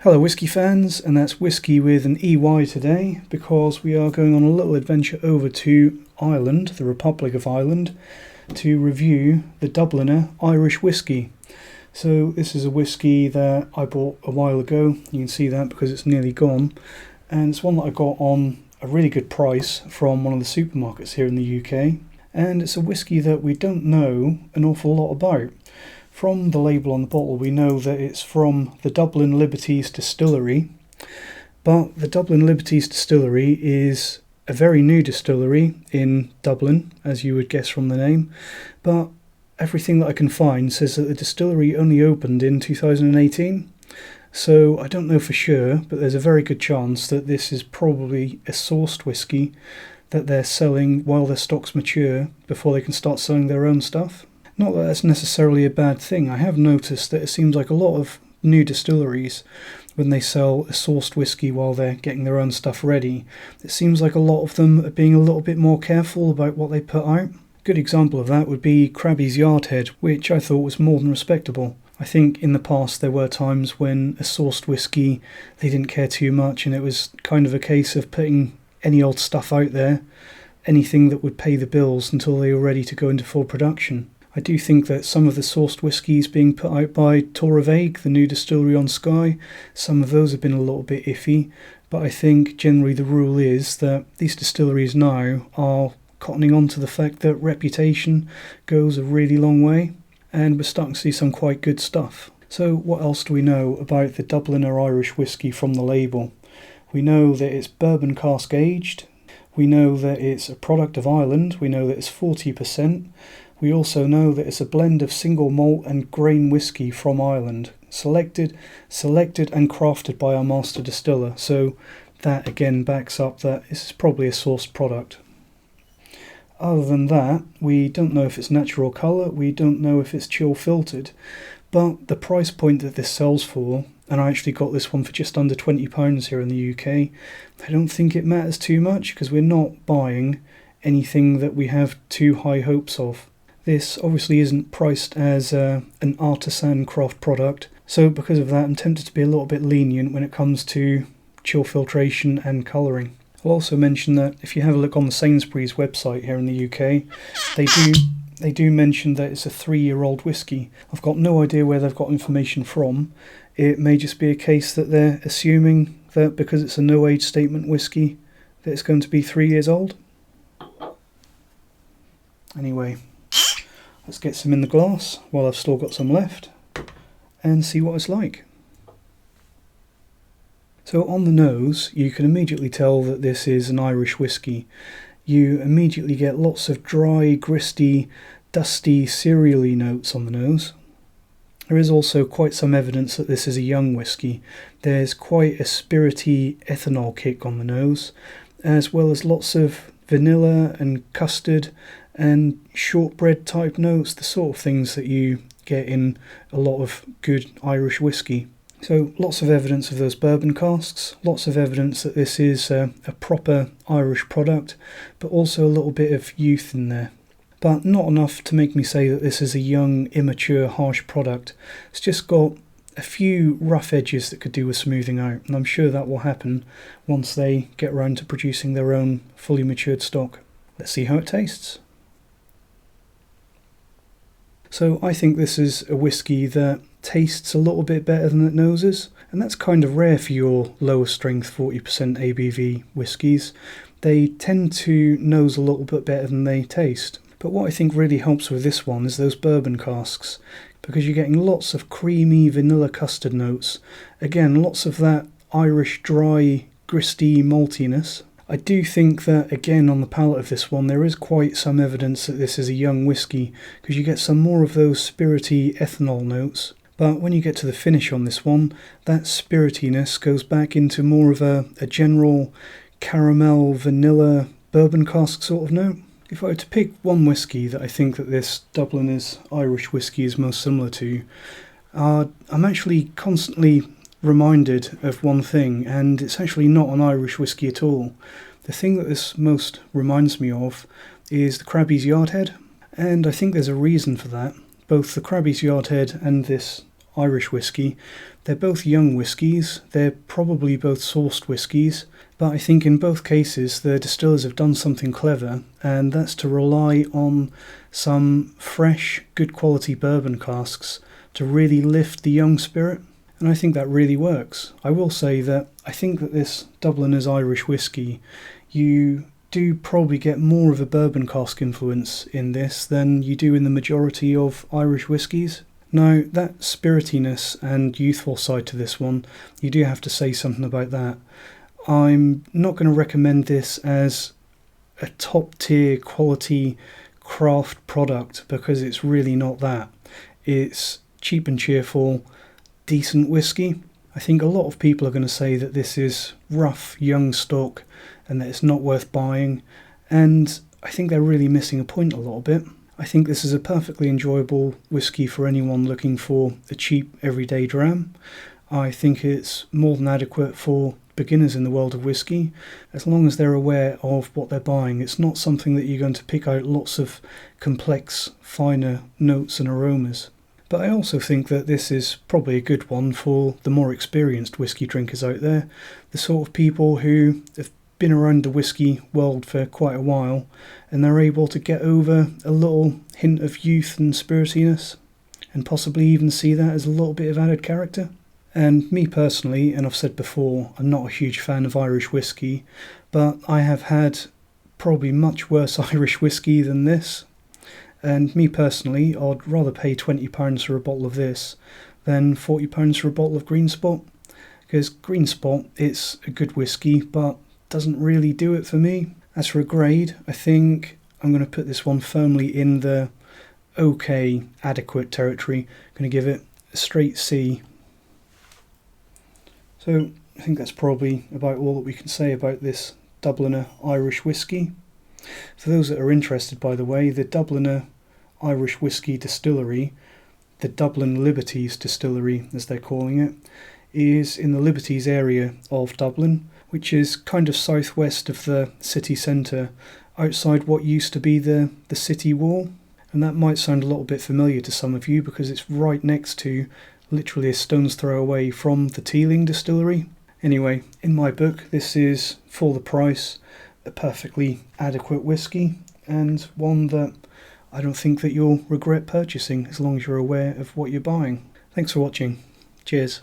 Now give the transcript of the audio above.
Hello Whisky fans, and that's Whisky with an EY today, because we are going on a little adventure over to Ireland, the Republic of Ireland, to review the Dubliner Irish Whisky. So this is a whisky that I bought a while ago. You can see that because it's nearly gone, and it's one that I got on a really good price from one of the supermarkets here in the UK, and it's a whisky that we don't know an awful lot about. From the label on the bottle, we know that it's from the Dublin Liberties distillery, but the Dublin Liberties distillery is a very new distillery in Dublin, as you would guess from the name, but everything that I can find says that the distillery only opened in 2018, so I don't know for sure, but there's a very good chance that this is probably a sourced whisky that they're selling while their stocks mature before they can start selling their own stuff. Not that that's necessarily a bad thing. I have noticed that it seems like a lot of new distilleries, when they sell a sourced whisky while they're getting their own stuff ready, it seems like a lot of them are being a little bit more careful about what they put out. A good example of that would be Krabby's Yardhead, which I thought was more than respectable. I think in the past there were times when a sourced whisky, they didn't care too much, and it was kind of a case of putting any old stuff out there, anything that would pay the bills until they were ready to go into full production. I do think that some of the sourced whiskies being put out by Tora Vague, the new distillery on Skye, some of those have been a little bit iffy, but I think generally the rule is that these distilleries now are cottoning on to the fact that reputation goes a really long way, and we're starting to see some quite good stuff. So what else do we know about the Dubliner Irish whisky from the label? We know that it's bourbon cask aged, we know that it's a product of Ireland, we know that it's 40%, we also know that it's a blend of single malt and grain whisky from Ireland, selected and crafted by our master distiller, so that again backs up that this is probably a sourced product. Other than that, we don't know if it's natural colour, we don't know if it's chill filtered, but the price point that this sells for, and I actually got this one for just under £20 here in the UK, I don't think it matters too much because we're not buying anything that we have too high hopes of. This obviously isn't priced as an artisan craft product, so because of that I'm tempted to be a little bit lenient when it comes to chill filtration and colouring. I'll also mention that if you have a look on the Sainsbury's website here in the UK, they do mention that it's a 3-year-old whisky. I've got no idea where they've got information from. It may just be a case that they're assuming that because it's a no age statement whisky that it's going to be 3 years old. Anyway, let's get some in the glass while I've still got some left and see what it's like. So on the nose, you can immediately tell that this is an Irish whisky. You immediately get lots of dry, gristy, dusty, cereally notes on the nose. There is also quite some evidence that this is a young whisky. There's quite a spirity ethanol kick on the nose, as well as lots of vanilla and custard and shortbread type notes, the sort of things that you get in a lot of good Irish whisky. So lots of evidence of those bourbon casks, lots of evidence that this is a proper Irish product, but also a little bit of youth in there. But not enough to make me say that this is a young, immature, harsh product. It's just got a few rough edges that could do with smoothing out, and I'm sure that will happen once they get around to producing their own fully matured stock. Let's see how it tastes. So I think this is a whisky that tastes a little bit better than it noses, and that's kind of rare for your lower strength 40% ABV whiskies. They tend to nose a little bit better than they taste. But what I think really helps with this one is those bourbon casks, because you're getting lots of creamy vanilla custard notes. Again, lots of that Irish dry, gristy maltiness. I do think that, again, on the palate of this one, there is quite some evidence that this is a young whisky, because you get some more of those spirity ethanol notes. But when you get to the finish on this one, that spiritiness goes back into more of a general caramel, vanilla, bourbon cask sort of note. If I were to pick one whisky that I think that this Dubliner's Irish whisky is most similar to, I'm actually constantly reminded of one thing, and it's actually not an Irish whisky at all. The thing that this most reminds me of is the Krabby's Yardhead, and I think there's a reason for that, both the Crabbie's Yardhead and this Irish whiskey, they're both young whiskies. They're probably both sourced whiskies, but I think in both cases the distillers have done something clever, and that's to rely on some fresh, good quality bourbon casks to really lift the young spirit, and I think that really works. I will say that I think that this Dubliner's Irish whiskey, you do probably get more of a bourbon cask influence in this than you do in the majority of Irish whiskies. Now, that spiritiness and youthful side to this one, you do have to say something about that. I'm not going to recommend this as a top tier quality craft product because it's really not that. It's cheap and cheerful, decent whiskey. I think a lot of people are going to say that this is rough, young stock and that it's not worth buying, and I think they're really missing a point a little bit. I think this is a perfectly enjoyable whiskey for anyone looking for a cheap everyday dram. I think it's more than adequate for beginners in the world of whiskey, as long as they're aware of what they're buying. It's not something that you're going to pick out lots of complex, finer notes and aromas. But I also think that this is probably a good one for the more experienced whiskey drinkers out there, the sort of people who have been around the whiskey world for quite a while and they're able to get over a little hint of youth and spiritiness and possibly even see that as a little bit of added character. And me personally, and I've said before, I'm not a huge fan of Irish whiskey, but I have had probably much worse Irish whiskey than this. And me personally, I'd rather pay £20 for a bottle of this than £40 for a bottle of Green Spot. Because Green Spot, it's a good whiskey, but doesn't really do it for me. As for a grade, I think I'm going to put this one firmly in the okay, adequate territory. I'm going to give it a straight C. So I think that's probably about all that we can say about this Dubliner Irish whiskey. For those that are interested, by the way, the Dubliner Irish whiskey distillery, the Dublin Liberties distillery as they're calling it, is in the Liberties area of Dublin, which is kind of southwest of the city centre, outside what used to be the city wall. And that might sound a little bit familiar to some of you because it's right next to, literally a stone's throw away from, the Teeling distillery. Anyway, in my book, this is, for the price, a perfectly adequate whiskey, and one that I don't think that you'll regret purchasing as long as you're aware of what you're buying. Thanks for watching. Cheers.